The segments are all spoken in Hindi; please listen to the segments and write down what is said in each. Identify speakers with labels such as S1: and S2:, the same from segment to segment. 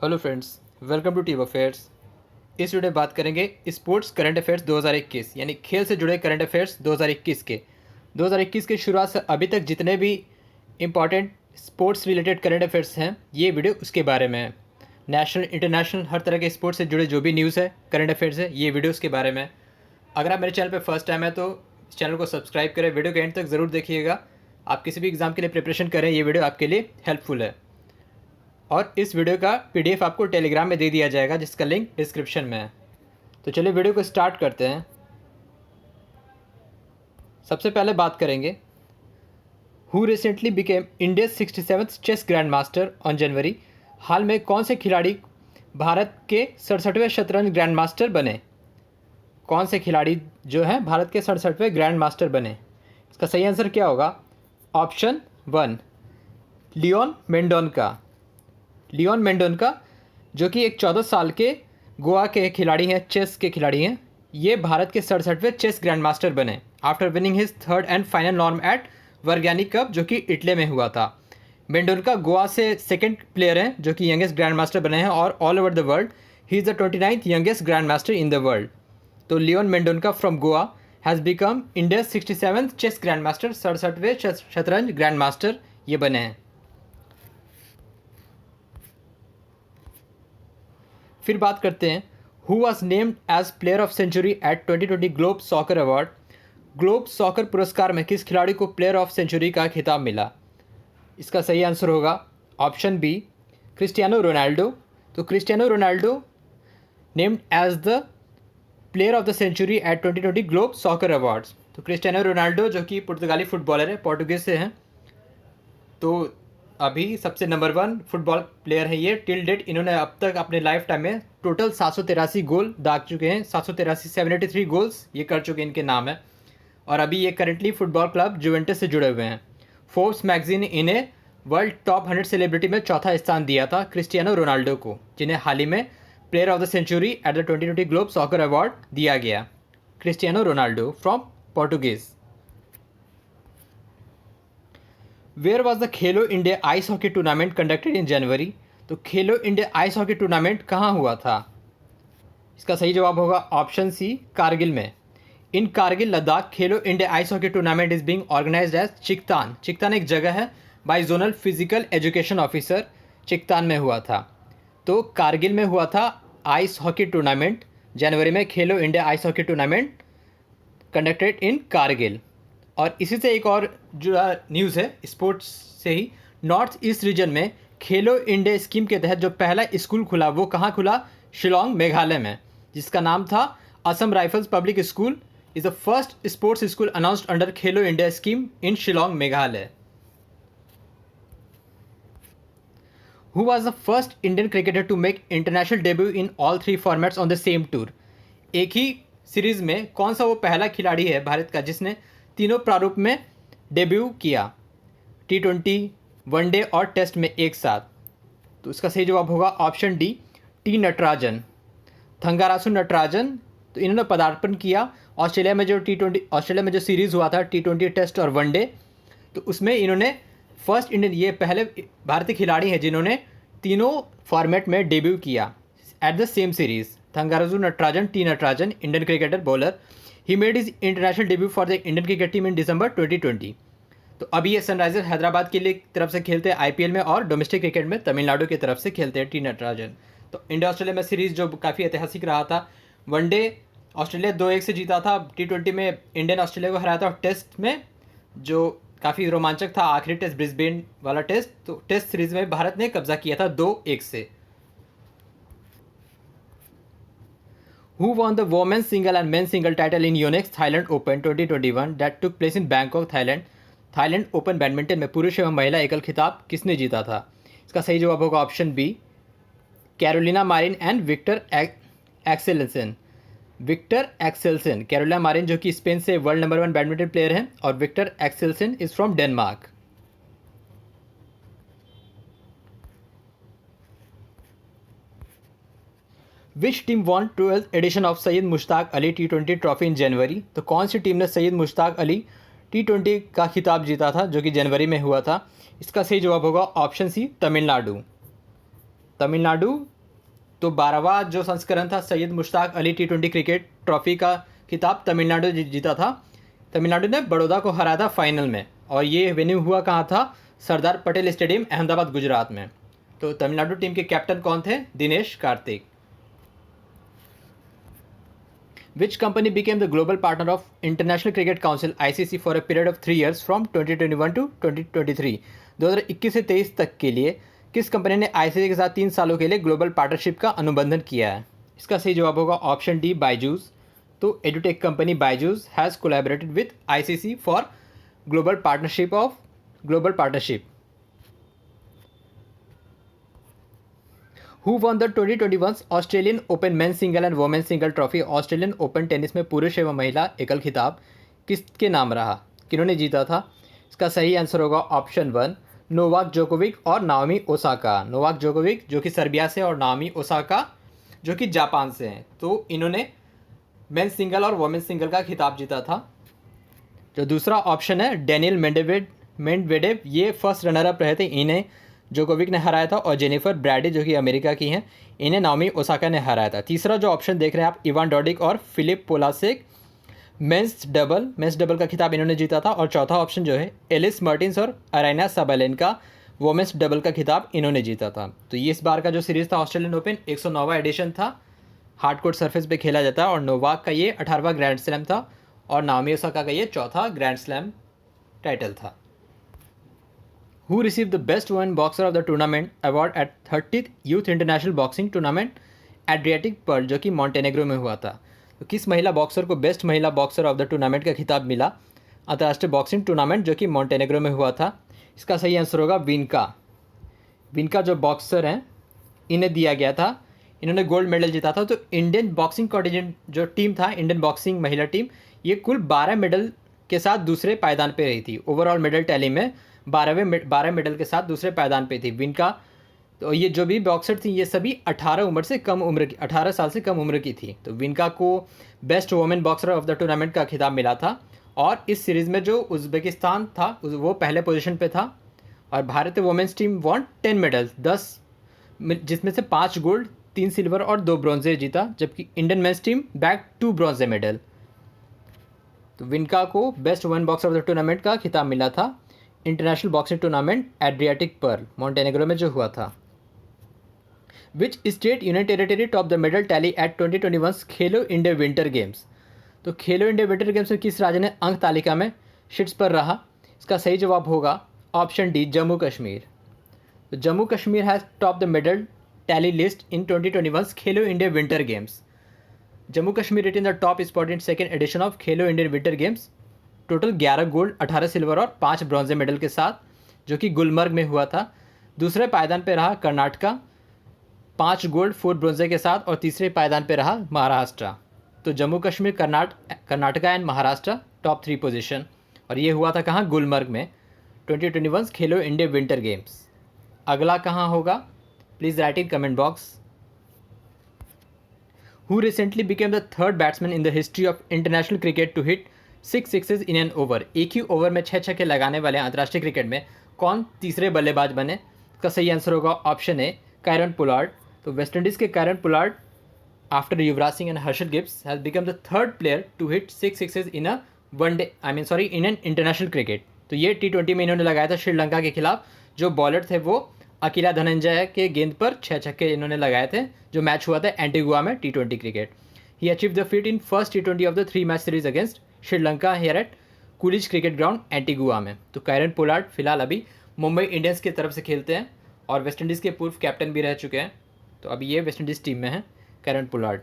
S1: Hello friends, welcome to team affairs. इस वीडियो में बात करेंगे स्पोर्ट्स करंट अफेयर्स 2021 यानी खेल से जुड़े करंट अफेयर्स 2021 के 2021 की शुरुआत से अभी तक जितने भी important sports related current affairs हैं, ये वीडियो उसके बारे में है। नेशनल इंटरनेशनल हर तरह के स्पोर्ट्स से जुड़े जो भी न्यूज़ है, करंट अफेयर्स है, ये वीडियो उसके बारे में है। अगर आप मेरे चैनल पर फर्स्ट टाइम है तो इस चैनल को सब्सक्राइब करें, वीडियो के एंड तक ज़रूर देखिएगा। आप किसी भी एग्ज़ाम के लिए प्रिपरेशन करें, ये वीडियो आपके लिए हेल्पफुल है। और इस वीडियो का पीडीएफ आपको टेलीग्राम में दे दिया जाएगा, जिसका लिंक डिस्क्रिप्शन में है। तो चलिए वीडियो को स्टार्ट करते हैं। सबसे पहले बात करेंगे who recently became India 67th chess grand master on January. हाल में कौन से खिलाड़ी भारत के 67वें शतरंज ग्रैंड मास्टर बने? कौन से खिलाड़ी जो हैं भारत के 67वें ग्रैंड मास्टर बने? इसका सही आंसर क्या होगा? ऑप्शन 1 लियोन मेंडोनका। लियोन मेंडोनका जो कि एक 14 साल के गोवा के खिलाड़ी हैं, चेस के खिलाड़ी हैं। ये भारत के 67वें चेस ग्रैंड मास्टर बने after winning his third and final norm at Vergani cup, जो कि इटली में हुआ था। मेंडोनका गोवा से सेकंड प्लेयर हैं जो कि यंगेस्ट ग्रैंड मास्टर बने हैं, और all over the world he is the 29th youngest grand master in the world. तो Leon Mendonca from Goa has become India 67th chess grand master, 67वें शतरंज ग्रैंड मास्टर ये बने हैं। फिर बात करते हैं who was named as player of century at 2020 globe soccer award. Globe soccer पुरस्कार में किस खिलाड़ी को प्लेयर ऑफ सेंचुरी का खिताब मिला? इसका सही आंसर होगा ऑप्शन बी क्रिस्टियानो रोनाल्डो। तो Cristiano Ronaldo named as the player of the century at 2020 globe soccer awards. तो क्रिस्टियानो रोनाल्डो जो कि पुर्तगाली फुटबॉलर है, पोर्टुगीज से हैं, तो अभी सबसे नंबर 1 फुटबॉल प्लेयर है ये टिल डेट। इन्होंने अब तक अपने लाइफ टाइम में टोटल 783 गोल दाग चुके हैं। 73 गोल्स ये कर चुके हैं, इनके नाम है। और अभी ये करंटली फुटबॉल क्लब जुवेंटस से जुड़े हुए हैं। फोर्ब्स मैगजीन इन्हें वर्ल्ड टॉप 100 सेलिब्रिटी में चौथा स्थान दिया था क्रिस्टियानो रोनाल्डो को, जिन्हें हाल ही में player of the century at the 2020 globe soccer award दिया गया। Cristiano Ronaldo from Portuguese. Where was the Khelo India ice hockey tournament conducted in January? तो Khelo India ice hockey tournament कहाँ हुआ था? इसका सही जवाब होगा ऑप्शन सी कारगिल में। इन Kargil Ladakh Khelo India ice hockey tournament is being organised at Chiktan. Chiktan एक जगह है, by zonal physical education officer Chiktan में हुआ था। तो कारगिल में हुआ था आइस हॉकी टूर्नामेंट जनवरी में। खेलो India ice hockey tournament conducted इन कारगिल। और इसी से एक और जुड़ा न्यूज़ है स्पोर्ट्स से ही। नॉर्थ ईस्ट रीजन में खेलो इंडिया स्कीम के तहत जो पहला स्कूल खुला वो कहाँ खुला? शिलोंग मेघालय में, जिसका नाम था Assam rifles public school. Is the first sports school announced under Khelo India scheme in Shillong Meghalaya. Who was the first Indian cricketer to make international debut in all 3 formats on the same tour? एक ही सीरीज़ में कौन सा वो पहला खिलाड़ी है भारत का जिसने तीनों प्रारूप में डेब्यू किया, T20, वनडे और टेस्ट में एक साथ? तो इसका सही जवाब होगा option D T Natarajan, Thangarasu Natarajan. तो इन्होंने पदार्पण किया ऑस्ट्रेलिया में ऑस्ट्रेलिया में जो सीरीज़ हुआ था T20 टेस्ट और वनडे, तो उसमें इन्होंने फर्स्ट इंडियन, ये पहले भारतीय खिलाड़ी हैं जिन्होंने तीनों फॉर्मेट में डेब्यू किया at the same series. Thangarasu Natarajan, T Natarajan, Indian cricketer bowler. He made his international debut for the Indian cricket team in December 2020। तो अभी ये सनराइजर हैदराबाद के लिए तरफ से खेलते हैं आईपीएल में, और डोमेस्टिक क्रिकेट में तमिलनाडु की तरफ से खेलते हैं टी नटराजन। तो इंडिया ऑस्ट्रेलिया में सीरीज़ जो काफ़ी ऐतिहासिक रहा था। वनडे ऑस्ट्रेलिया 2-1 से जीता था, T20 में इंडियन ऑस्ट्रेलिया को हराया था, और टेस्ट में जो काफ़ी रोमांचक था आखिरी टेस्ट ब्रिस्बेन वाला टेस्ट, तो टेस्ट सीरीज़ में भारत ने कब्जा किया था 2-1 से। Who won the women's single and men's single title in Yonex Thailand Open 2021 that took place in Bangkok, Thailand? Thailand open badminton में पुरुष एवं महिला एकल खिताब किसने जीता था? इसका सही जवाब होगा option B Carolina Marin and Viktor Axelsen. Viktor Axelsen, Carolina Marin जो कि स्पेन से वर्ल्ड नंबर 1 बैडमिंटन प्लेयर हैं, और Viktor Axelsen is from Denmark. Which team won 12th edition of Syed Mushtaq Ali T20 trophy in January? तो कौन सी टीम ने सैयद मुश्ताक अली T20 का खिताब जीता था जो कि जनवरी में हुआ था? इसका सही जवाब होगा ऑप्शन सी तमिलनाडु। तमिलनाडु, तो 12वां जो संस्करण था Syed Mushtaq Ali T20 cricket trophy का खिताब तमिलनाडु जीता था। तमिलनाडु ने बड़ौदा को हराया था फाइनल में, और ये वेन्यू हुआ कहाँ था? सरदार पटेल स्टेडियम, अहमदाबाद, गुजरात में। तो तमिलनाडु टीम के कैप्टन कौन थे? Dinesh Karthik. Which company became the global partner of International Cricket Council (ICC) for a period of 3 years from 2021 to 2023? 2021 से 23 तक के लिए किस कंपनी ने आईसीसी के साथ 3 सालों के लिए ग्लोबल पार्टनरशिप का अनुबंधन किया है? इसका सही जवाब होगा ऑप्शन डी, बायजूस। तो edutech company Byju's has collaborated with ICC for global partnership. Who won the 2021 Australian open men single and women single trophy? Australian open tennis में पुरुष एवं महिला एकल खिताब किसके नाम रहा? किन्होंने जीता था? इसका सही आंसर होगा ऑप्शन 1, नोवाक जोकोविक और नाओमी ओसाका। नोवाक जोकोविक जो कि सर्बिया से, और नाओमी ओसाका जो कि जापान से हैं। तो इन्होंने मेन सिंगल और वोमेन सिंगल का खिताब जीता था। जो दूसरा ऑप्शन है डेनियल मेंडवेडेव, ये फर्स्ट रनर अप रहे थे, इन्हें जोकोविक ने हराया था, और जेनिफर ब्रैडी जो कि अमेरिका की हैं, इन्हें नाओमी ओसाका ने हराया था। तीसरा जो ऑप्शन देख रहे हैं आप, इवान डोडिक और फिलिप पोलासेक, मेंस डबल का खिताब इन्होंने जीता था। और चौथा ऑप्शन जो है एलिस मर्टिन्स और अराइना साबालेनका, वोमेंस डबल का खिताब इन्होंने जीता था। तो ये इस बार का जो सीरीज़ था ऑस्ट्रेलियन ओपन 109वां एडिशन था, हार्ड कोर्ट सरफेस पे खेला जाता है, और नोवाक का ये 18वां ग्रैंड स्लैम था, और नाओमी ओसाका का ये चौथा ग्रैंड स्लैम टाइटल था। Who received the best women boxer of the tournament award at 30th Youth International Boxing Tournament Adriatic Pearl, जो कि मॉन्टेनेग्रो में हुआ था? तो किस महिला बॉक्सर को बेस्ट महिला बॉक्सर ऑफ द टूर्नामेंट का खिताब मिला अंतर्राष्ट्रीय बॉक्सिंग टूर्नामेंट जो कि मॉन्टेनेग्रो में हुआ था? इसका सही आंसर होगा विनका जो बॉक्सर हैं इन्हें दिया गया था, इन्होंने गोल्ड मेडल जीता था। तो इंडियन बॉक्सिंग कॉन्टिजेंट जो टीम था, इंडियन बॉक्सिंग महिला टीम, ये कुल 12 मेडल के साथ दूसरे पायदान पे रही थी। ओवरऑल मेडल टैली में 12 मेडल के साथ दूसरे पायदान पे थी विनका। तो ये जो भी बॉक्सर थी ये सभी 18 साल से कम उम्र की थी। तो विनका को best women boxer of the tournament का खिताब मिला था, और इस सीरीज़ में जो उज़्बेकिस्तान था वो पहले पोजीशन पे था, और भारतीय वुमेन्स टीम वॉन 10 मेडल्स, 10 जिसमें से 5 गोल्ड, 3 सिल्वर और 2 ब्रॉन्जे जीता, जबकि Indian men's team bagged 2 bronze medal. तो विनका को best women boxer of the tournament का खिताब मिला था international boxing tournament Adriatic Pearl, Montenegro में जो हुआ था। Which state union territory top the medal tally at 2021 Khelo India winter games? तो खेलो इंडिया विंटर गेम्स में किस राज्य ने अंक तालिका में शीर्ष पर रहा? इसका सही जवाब होगा ऑप्शन डी, जम्मू कश्मीर। तो Jammu Kashmir has top the medal tally list in 2021 Khelo India winter games. Jammu Kashmir retained in the top spot in second edition of Khelo Indian winter games, total 11 gold, 18 silver और 5 ब्रॉन्जे मेडल के साथ, जो कि गुलमर्ग में हुआ था। दूसरे पायदान पे रहा कर्नाटका 5 गोल्ड 4 ब्रॉन्जे के साथ, और तीसरे पायदान पे रहा महाराष्ट्र। तो Jammu Kashmir, Karnataka and Maharashtra top 3 position, और ये हुआ था कहाँ? गुलमर्ग में 2021 खेलो इंडिया विंटर गेम्स। अगला कहाँ होगा? Please write in comment box. Who recently became the third batsman in the history of international cricket to hit 6 sixes in an over? एक ही ओवर में 6 छक्के लगाने वाले अंतर्राष्ट्रीय क्रिकेट में कौन तीसरे बल्लेबाज बने? इसका सही आंसर होगा ऑप्शन ए, कायरन पोलार्ड। तो वेस्ट इंडीज़ के Kieron Pollard after Yuvraj Singh and Herschelle Gibbs has become the third player to hit 6 sixes in an international cricket. तो ये T20 में इन्होंने लगाया था श्रीलंका के खिलाफ। जो बॉलर थे वो अकीला धनंजय के गेंद पर 6 छक्के इन्होंने लगाए थे, जो मैच हुआ था एंटीगुआ में T20 cricket. He achieve the feet in first T20 of the 3 match series against Sri Lanka here eight Coolidge cricket ground Antigua में। तो कायरन पोलार्ड फिलहाल अभी मुंबई इंडियंस की तरफ से खेलते हैं, और वेस्ट इंडीज़ के पूर्व कैप्टन भी रह चुके हैं। तो अभी ये वेस्ट इंडीज़ टीम में है Kieron Pollard.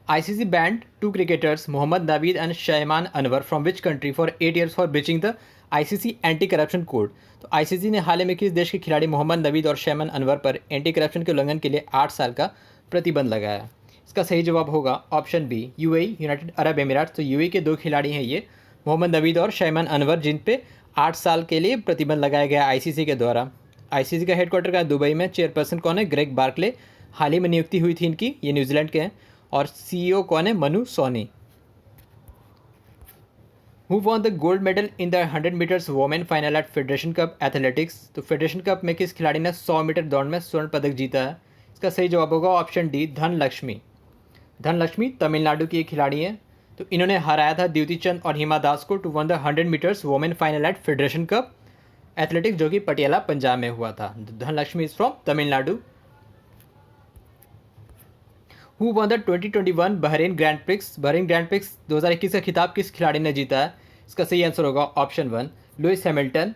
S1: ICC banned 2 cricketers, Mohammad Naveed and Shayman Anwar, from which country for 8 years for breaching the ICC anti corruption code? तो ICC ने हाल ही में किस देश के खिलाड़ी मोहम्मद नवीद और शैमन अनवर पर एंटी करप्शन के उल्लंघन के लिए 8 साल का प्रतिबंध लगाया? इसका सही जवाब होगा option B, UAE, United Arab Emirates. तो UAE के 2 खिलाड़ी हैं ये, मोहम्मद नवीद और शैमन अनवर, जिन पे 8 साल के लिए प्रतिबंध लगाया गया ICC के द्वारा। ICC का हेडक्वार्टर का दुबई में। चेयरपर्सन कौन है? ग्रेग बार्कले, हाल ही में नियुक्ति हुई थी इनकी, ये न्यूजीलैंड के हैं। और CEO कौन है? Manu Sawhney. Who won the gold medal in the 100 metres women final at federation cup athletics? तो फेडरेशन कप में किस खिलाड़ी ने 100 मीटर दौड़ में स्वर्ण पदक जीता है? इसका सही जवाब होगा ऑप्शन डी, धनलक्ष्मी। धनलक्ष्मी तमिलनाडु की एक खिलाड़ी हैं। तो इन्होंने हराया था द्युति चंद और हिमा दास को to won the 100 metres women final at federation cup athletics, जो कि पटियाला पंजाब में हुआ था। Dhanalakshmi is from Tamil Nadu. Who won the 2021 Bahrain grand prix? Bahrain grand prix 2021 का खिताब किस खिलाड़ी ने जीता है? इसका सही आंसर होगा ऑप्शन वन, लुइस हैमिल्टन।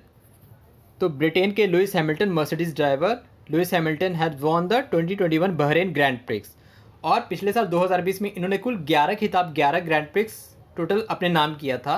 S1: तो ब्रिटेन के Louis Hamilton Mercedes driver Lewis Hamilton has won the 2021 Bahrain grand prix. और पिछले साल 2020 में इन्होंने कुल 11 खिताब 11 ग्रैंड प्रिक्स टोटल अपने नाम किया था।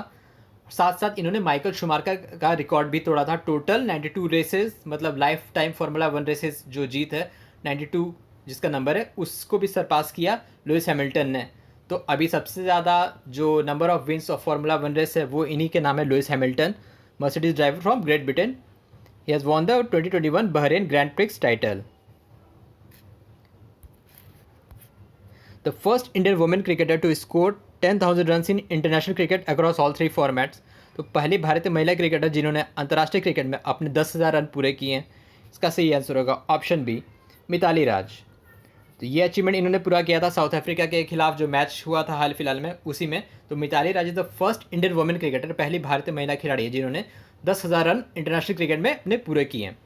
S1: साथ साथ इन्होंने माइकल शुमार्कर का रिकॉर्ड भी तोड़ा था। टोटल 92 रेसेस, मतलब लाइफ टाइम फार्मूला 1 रेसेस जो जीत है 92 जिसका नंबर है, उसको भी सरपास किया लुइस हैमिल्टन ने। तो अभी सबसे ज़्यादा जो number of wins of formula 1 race है वो इन्हीं के नाम है, Lewis Hamilton, Mercedes driver from Great Britain. He has won the 2021 Bahrain grand prix title. The first Indian women cricketer to score 10,000 run in international cricket across all 3 formats. तो पहली भारतीय महिला क्रिकेटर जिन्होंने अंतर्राष्ट्रीय क्रिकेट में अपने 10,000 रन पूरे किए हैं। इसका सही आंसर होगा ऑप्शन बी, मिताली राज। तो ये अचीवमेंट इन्होंने पूरा किया था साउथ अफ्रीका के खिलाफ जो मैच हुआ था हाल फिलहाल में, उसी में। तो Mithali Raj is the first Indian women cricketer, पहली भारतीय महिला खिलाड़ी है जिन्होंने 10,000 रन इंटरनेशनल क्रिकेट में अपने पूरे किए हैं।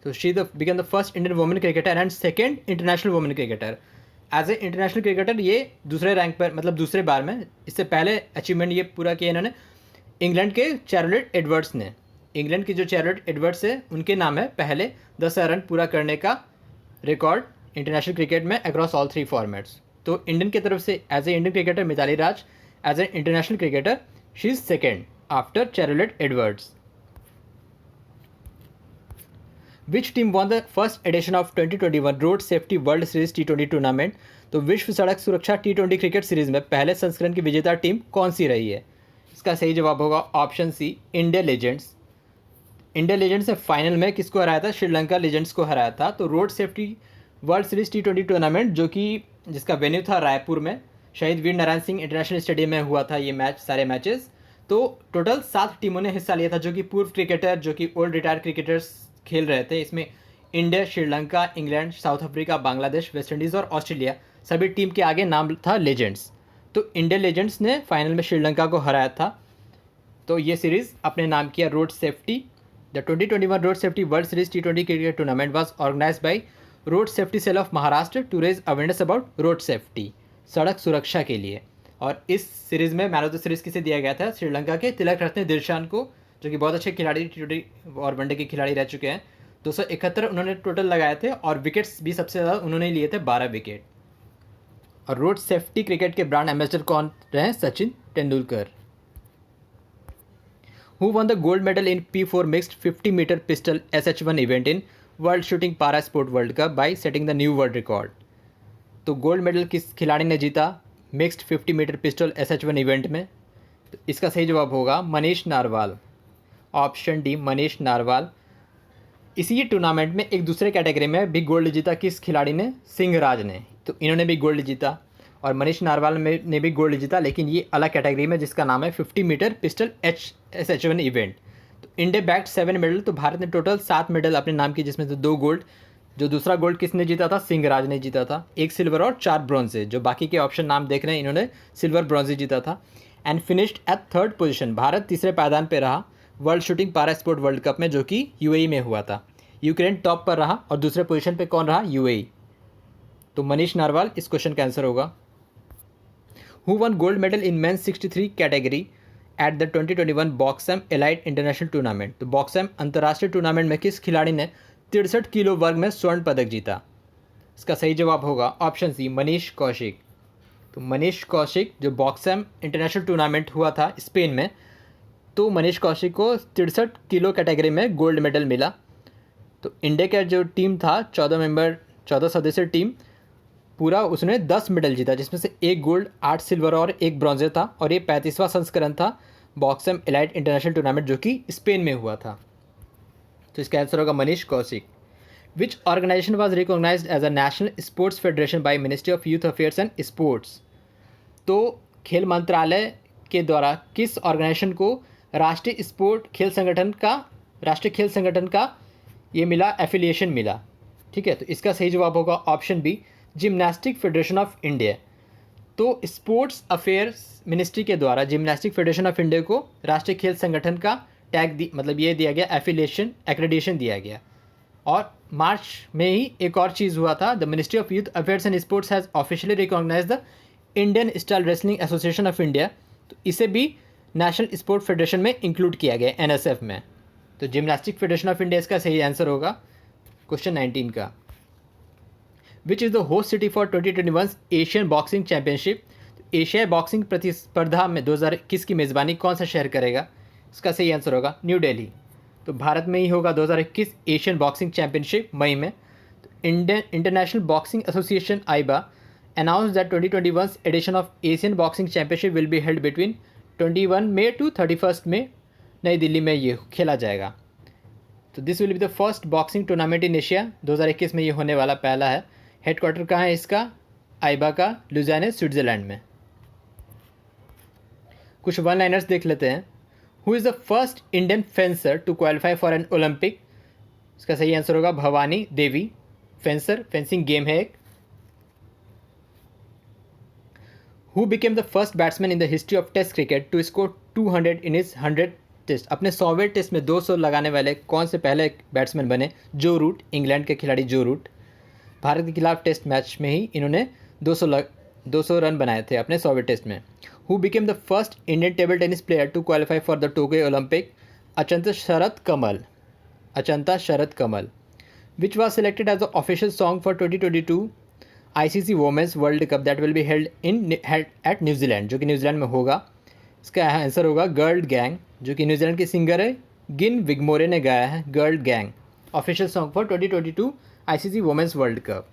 S1: तो she become the first Indian women cricketer and second international women cricketer. As a international cricketer ये दूसरे रैंक पर, मतलब दूसरे बार में। इससे पहले अचीवमेंट ये पूरा किया इन्होंने इंग्लैंड के चैरोलेट एडवर्ड्स ने। इंग्लैंड की जो चैरोलेट एडवर्ड्स है उनके नाम है पहले 10,000 रन पूरा करने का रिकॉर्ड इंटरनेशनल क्रिकेट में अक्रॉस ऑल 3 फॉर्मेट्स। तो इंडियन की तरफ से as a Indian cricketer Mithali Raj, as a international cricketer she is second after Charlotte Edwards. Which team won the first edition of 2021 road safety world series T20 tournament? तो विश्व सड़क सुरक्षा T20 क्रिकेट सीरीज में पहले संस्करण की विजेता टीम कौन सी रही है? इसका सही जवाब होगा option C, India legends. India legends ने फाइनल में किसको हराया था? श्रीलंका लीजेंड्स को हराया था। तो road safety world series T20 tournament जिसका वेन्यू था रायपुर में, शहीद वीर नारायण सिंह इंटरनेशनल स्टेडियम में हुआ था ये मैच, सारे मैचेस। तो टोटल 7 टीमों ने हिस्सा लिया था, जो कि पूर्व क्रिकेटर, जो कि ओल्ड रिटायर्ड क्रिकेटर्स खेल रहे थे। इसमें India, Sri Lanka, England, south Africa, Bangladesh, West Indies और ऑस्ट्रेलिया, सभी टीम के आगे नाम था लेजेंड्स। तो इंडिया लेजेंड्स ने फाइनल में श्रीलंका को हराया था। तो ये सीरीज़ अपने नाम किया road safety. The 2021 road safety world series T20 cricket tournament was organise by road safety cell of Maharashtra to raise awareness about road safety, सड़क सुरक्षा के लिए। और इस सीरीज़ में मैन ऑफ द सीरीज़ किसे दिया गया था? श्रीलंका के तिलक रत्ने दिलशान को, जो कि बहुत अच्छे खिलाड़ी T20 और वनडे के खिलाड़ी रह चुके हैं। 271 उन्होंने टोटल लगाए थे और विकेट्स भी सबसे ज़्यादा उन्होंने लिए थे, 12 विकेट। और रोड सेफ्टी क्रिकेट के ब्रांड एम्बेसडर कौन रहे? Sachin Tendulkar. Who won the gold medal in P4 mixed 50 meter pistol SH1 event in World Shooting Para Sport World Cup by setting the new world record? तो गोल्ड मेडल किस खिलाड़ी ने जीता mixed 50 metre pistol SH1 event में? तो इसका सही जवाब होगा Manish narwhal, option D, Manish narwhal. इसी टूर्नामेंट में एक दूसरे कैटेगरी में भी गोल्ड जीता किस खिलाड़ी ने? सिंहराज ने। तो इन्होंने भी गोल्ड जीता और मनीष नारवाल ने भी गोल्ड जीता, लेकिन ये अलग कैटेगरी में जिसका नाम है 50 मीटर पिस्टल SH1 इवेंट। तो इंडिया बैक्ड 7 मेडल। तो भारत ने टोटल 7 मेडल अपने नाम किए, जिसमें से 2 गोल्ड। जो दूसरा गोल्ड किसने जीता था? सिंहराज ने जीता था। 1 सिल्वर और 4 ब्रॉन्जे। जो बाकी के ऑप्शन नाम देख रहे हैं, इन्होंने सिल्वर ब्रॉन्जे जीता था। And finished at 3rd position. भारत तीसरे पायदान पर रहा world shooting para sport world cup में, जो कि UAE में हुआ था। यूक्रेन टॉप पर रहा और दूसरे पोजीशन पे कौन रहा? UAE। तो मनीष नारवाल इस क्वेश्चन का आंसर होगा। Who won gold medal in men's 63 category at the 2021 Boxam elite international tournament? तो बॉक्सम अंतर्राष्ट्रीय टूर्नामेंट में किस खिलाड़ी ने 63 किलो वर्ग में स्वर्ण पदक जीता? इसका सही जवाब होगा ऑप्शन सी, मनीष कौशिक। तो मनीष कौशिक, जो बॉक्सम इंटरनेशनल टूर्नामेंट हुआ था स्पेन में, तो मनीष कौशिक को 63 किलो कैटेगरी में गोल्ड मेडल मिला। तो इंडिया का जो टीम था 14 सदस्य टीम, पूरा उसने 10 मेडल जीता, जिसमें से 1 गोल्ड, 8 सिल्वर और 1 ब्रॉन्जे था। और ये 35वां संस्करण था बॉक्सम एलाइट इंटरनेशनल टूर्नामेंट, जो कि स्पेन में हुआ था। तो इसका आंसर होगा Manish Kaushik. Which organisation was recognised as a national sports federation by ministry of youth affairs and sports? तो खेल मंत्रालय के द्वारा किस ऑर्गेनाइजेशन को राष्ट्रीय खेल संगठन का ये मिला, एफिलिएशन मिला। ठीक है, तो इसका सही जवाब होगा option B, gymnastic federation of India. तो स्पोर्ट्स अफेयर्स मिनिस्ट्री के द्वारा जिम्नास्टिक फेडरेशन ऑफ इंडिया को राष्ट्रीय खेल संगठन का मतलब ये दिया गया, एफिलिएशन एक्रेडिटेशन दिया गया। और मार्च में ही एक और चीज़ हुआ था, the ministry of youth affairs and sports has officially recognise the Indian style wrestling association of India. तो इसे भी नेशनल स्पोर्ट फेडरेशन में इंक्लूड किया गया, एनएसएफ में। तो जिम्नास्टिक फेडरेशन ऑफ इंडिया इसका सही आंसर होगा क्वेश्चन 19 का। Which is the host city for 2021 Asian boxing championship. एशियाई बॉक्सिंग प्रतिस्पर्धा में 2021 की मेज़बानी कौन सा शहर करेगा, इसका सही आंसर होगा न्यू दिल्ली। तो भारत में ही होगा 2021 एशियन बॉक्सिंग चैंपियनशिप मई में। तो Indian international boxing association AIBA announce that 2021 edition of Asian boxing championship will be held between 21 May to 31 May, New Delhi में ये खेला जाएगा। तो this will be the first boxing tournament in Asia, 2021 में ये होने वाला पहला है। हेडक्वार्टर कहाँ है इसका, आईबा का लुज़ाने स्विट्ज़रलैंड में। कुछ वन लाइनर्स देख लेते हैं। Who is the first Indian fencer to qualify for an Olympic, इसका सही आंसर होगा Bhavani Devi. Fencer, fencing game है एक। Who became the first batsman in the history of test cricket to score 200 in his 100 test. अपने 100वें टेस्ट में 200 लगाने वाले कौन से पहले बैट्समैन बने, जो रूट, इंग्लैंड के खिलाड़ी जो रूट। भारत के खिलाफ टेस्ट मैच में ही इन्होंने 200 रन बनाए थे अपने 100वें टेस्ट में। Who became the first Indian table tennis player to qualify for the Tokyo Olympic, Achanta Sharath Kamal. Which was selected as the official song for 2022 ICC women's world cup that will be held at New Zealand, जो कि न्यूजीलैंड में होगा। इसका आंसर होगा गर्ल गैंग, जो कि न्यूजीलैंड के सिंगर है गिन विगमोरे ने गाया है girl gang, official song for 2022 ICC women's world cup.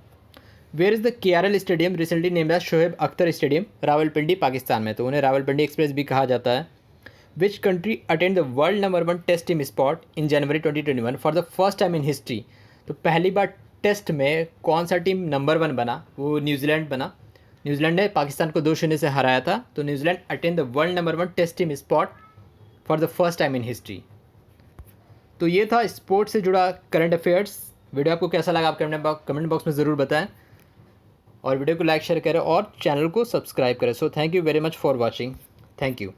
S1: Where is the KRL stadium recently named as Shoaib Akhtar stadium, Rawalpindi Pakistan में। तो उन्हें रावलपिंडी एक्सप्रेस भी कहा जाता है। Which country attend the world number 1 test team spot in January 2021 for the first time in history. तो पहली बार टेस्ट में कौन सा टीम नंबर 1 बना, वो न्यूजीलैंड बना। न्यूजीलैंड ने पाकिस्तान को 2-0 से हराया था। तो New Zealand attend the world number 1 test team spot for the first time in history. तो ये था स्पोर्ट्स से जुड़ा करंट अफेयर्स। वीडियो आपको कैसा लगा आप कमेंट बॉक्स में ज़रूर बताएं, और वीडियो को लाइक शेयर करें और चैनल को सब्सक्राइब करें। So thank you very much for watching. Thank you.